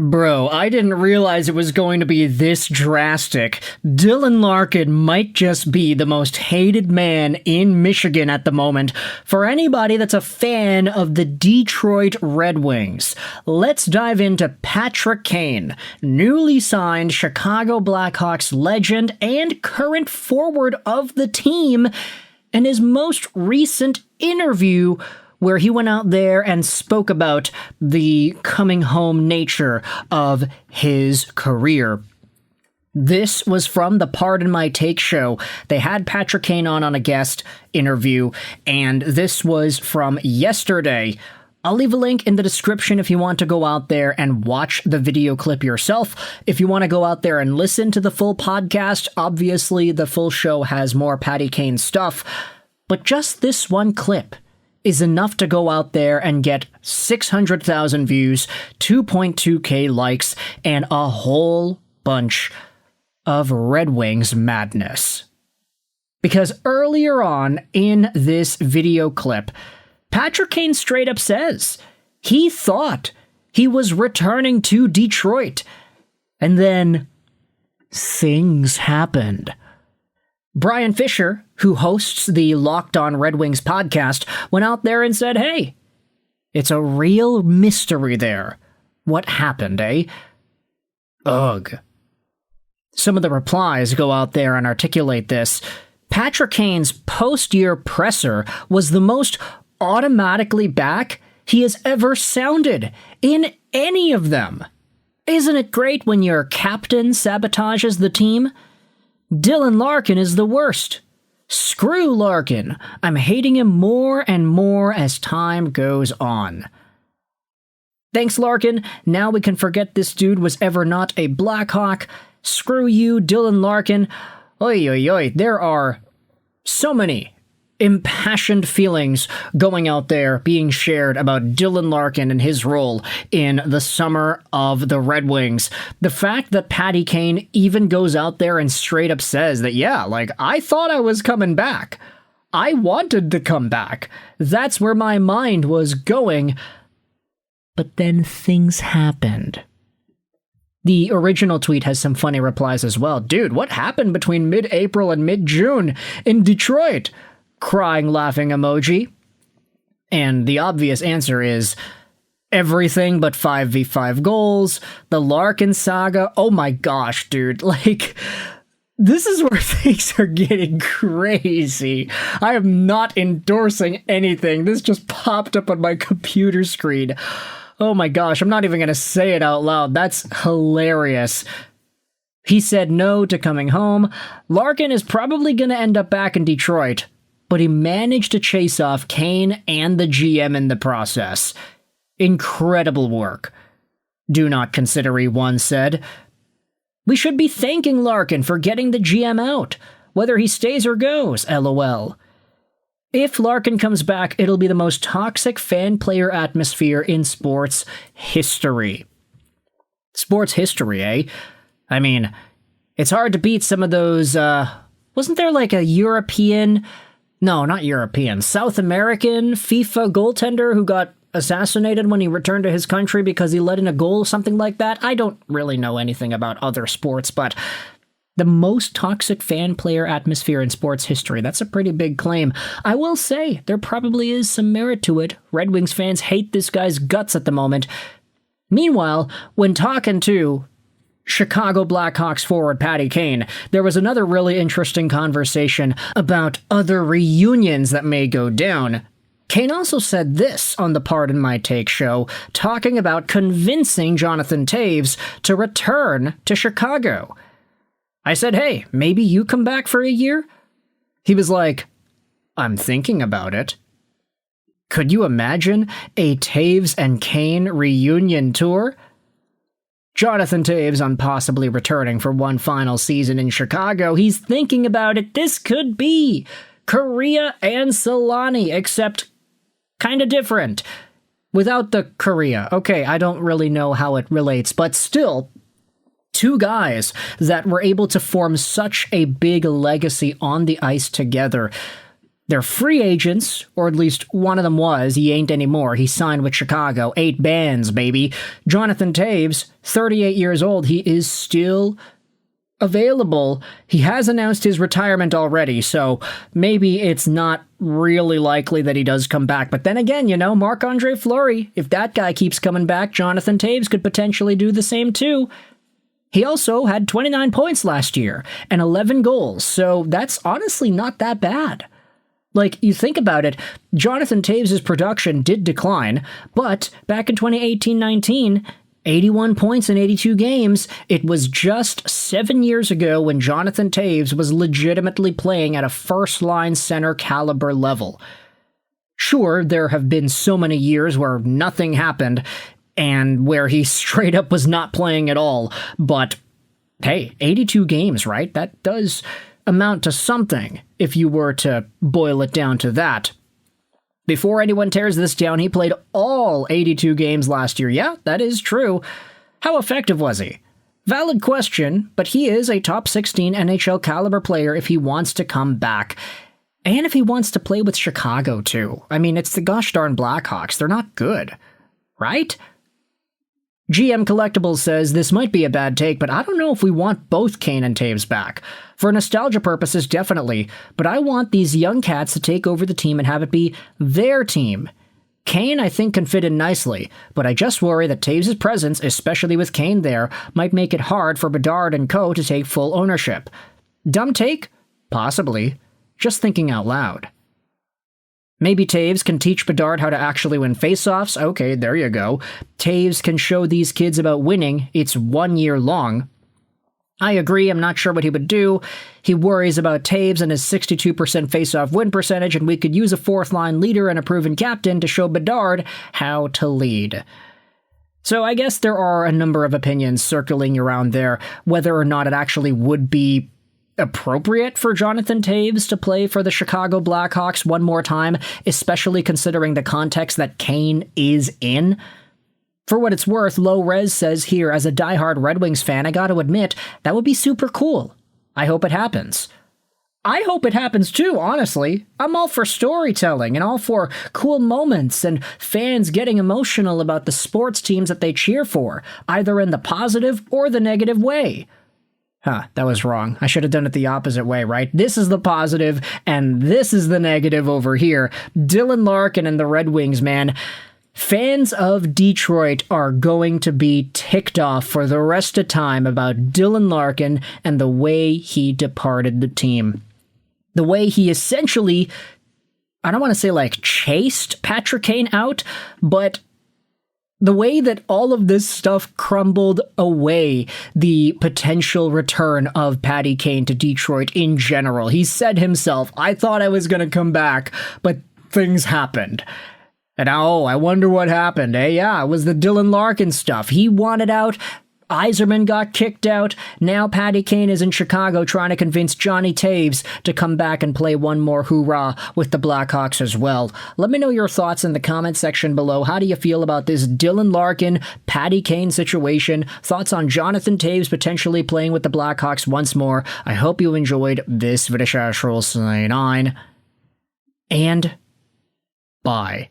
Bro, I didn't realize it was going to be this drastic. Dylan Larkin might just be the most hated man in Michigan at the moment for anybody that's a fan of the Detroit Red Wings. Let's dive into Patrick Kane, newly signed Chicago Blackhawks legend and current forward of the team, and his most recent interview where he went out there and spoke about the coming home nature of his career. This was from the Pardon My Take show. They had Patrick Kane on a guest interview, and this was from yesterday. I'll leave a link in the description if you want to go out there and watch the video clip yourself. If you want to go out there and listen to the full podcast, obviously the full show has more Patty Kane stuff, but just this one clip is enough to go out there and get 600,000 views, 2.2k likes, and a whole bunch of Red Wings madness. Because earlier on in this video clip, Patrick Kane straight up says he thought he was returning to Detroit, and then things happened. Brian Fisher, who hosts the Locked On Red Wings podcast, went out there and said, hey, it's a real mystery there. What happened, eh? Ugh. Some of the replies go out there and articulate this. Patrick Kane's post-year presser was the most automatically back he has ever sounded in any of them. Isn't it great when your captain sabotages the team? Dylan Larkin is the worst. Screw Larkin. I'm hating him more and more as time goes on. Thanks, Larkin. Now we can forget this dude was ever not a Blackhawk. Screw you, Dylan Larkin. Oi, oi, oi. There are so many impassioned feelings going out there being shared about Dylan Larkin and his role in the summer of the Red Wings. The fact that Patty Kane even goes out there and straight up says that, yeah, like, I thought I was coming back. I wanted to come back. That's where my mind was going. But then things happened. The original tweet has some funny replies as well. Dude, what happened between mid-April and mid-June in Detroit? Crying, laughing emoji. And the obvious answer is everything but 5v5 goals, the Larkin saga. Oh my gosh, dude. Like, this is where things are getting crazy. I am not endorsing anything. This just popped up on my computer screen. Oh my gosh, I'm not even going to say it out loud. That's hilarious. He said no to coming home. Larkin is probably going to end up back in Detroit, but he managed to chase off Kane and the GM in the process. Incredible work. Do not consider, E1 said. We should be thanking Larkin for getting the GM out, whether he stays or goes, LOL. If Larkin comes back, it'll be the most toxic fan-player atmosphere in sports history. Sports history, eh? I mean, it's hard to beat some of those, wasn't there like a European... No, not European. South American FIFA goaltender who got assassinated when he returned to his country because he let in a goal, something like that. I don't really know anything about other sports, but the most toxic fan-player atmosphere in sports history, that's a pretty big claim. I will say, there probably is some merit to it. Red Wings fans hate this guy's guts at the moment. Meanwhile, when talking to Chicago Blackhawks forward Patty Kane, there was another really interesting conversation about other reunions that may go down. Kane also said this on the Pardon My Take show, talking about convincing Jonathan Toews to return to Chicago. I said, hey, maybe you come back for a year? He was like, I'm thinking about it. Could you imagine a Toews and Kane reunion tour? Jonathan Toews on possibly returning for one final season in Chicago. He's thinking about it. This could be Korea and Solani, except kind of different. Without the Korea. Okay, I don't really know how it relates, but still, two guys that were able to form such a big legacy on the ice together. They're free agents, or at least one of them was. He ain't anymore. He signed with Chicago. 8 bands, baby. Jonathan Toews, 38 years old. He is still available. He has announced his retirement already, so maybe it's not really likely that he does come back. But then again, Marc-Andre Fleury, if that guy keeps coming back, Jonathan Toews could potentially do the same too. He also had 29 points last year and 11 goals, so that's honestly not that bad. Like, you think about it, Jonathan Toews' production did decline, but back in 2018-19, 81 points in 82 games, it was just 7 years ago when Jonathan Toews was legitimately playing at a first-line center caliber level. Sure, there have been so many years where nothing happened, and where he straight up was not playing at all, but hey, 82 games, right? That does amount to something, if you were to boil it down to that. Before anyone tears this down, he played all 82 games last year. Yeah, that is true. How effective was he? Valid question, but he is a top 16 NHL caliber player if he wants to come back. And if he wants to play with Chicago, too. I mean, it's the gosh darn Blackhawks. They're not good, right? GM Collectibles says, this might be a bad take, but I don't know if we want both Kane and Toews back. For nostalgia purposes, definitely, but I want these young cats to take over the team and have it be their team. Kane, I think, can fit in nicely, but I just worry that Toews' presence, especially with Kane there, might make it hard for Bedard and co. to take full ownership. Dumb take? Possibly. Just thinking out loud. Maybe Toews can teach Bedard how to actually win faceoffs. Okay, there you go. Toews can show these kids about winning. It's 1 year long. I agree, I'm not sure what he would do. He worries about Toews and his 62% faceoff win percentage, and we could use a fourth-line leader and a proven captain to show Bedard how to lead. So I guess there are a number of opinions circling around there, whether or not it actually would be appropriate for Jonathan Toews to play for the Chicago Blackhawks one more time, especially considering the context that Kane is in. For what it's worth, Low Res says here, as a diehard Red Wings fan, I gotta admit, that would be super cool. I hope it happens. I hope it happens too, honestly. I'm all for storytelling and all for cool moments and fans getting emotional about the sports teams that they cheer for, either in the positive or the negative way. That was wrong. I should have done it the opposite way, right? This is the positive, and this is the negative over here. Dylan Larkin and the Red Wings, man. Fans of Detroit are going to be ticked off for the rest of time about Dylan Larkin and the way he departed the team. The way he essentially, I don't want to say chased Patrick Kane out, but the way that all of this stuff crumbled away the potential return of Patty Kane to Detroit in general. He said himself, I thought I was going to come back, but things happened. And I wonder what happened. Yeah, it was the Dylan Larkin stuff. He wanted out. Yzerman got kicked out. Now Patty Kane is in Chicago trying to convince Johnny Toews to come back and play one more hoorah with the Blackhawks as well. Let me know your thoughts in the comment section below. How do you feel about this Dylan Larkin, Patty Kane situation? Thoughts on Jonathan Toews potentially playing with the Blackhawks once more? I hope you enjoyed this video. And bye.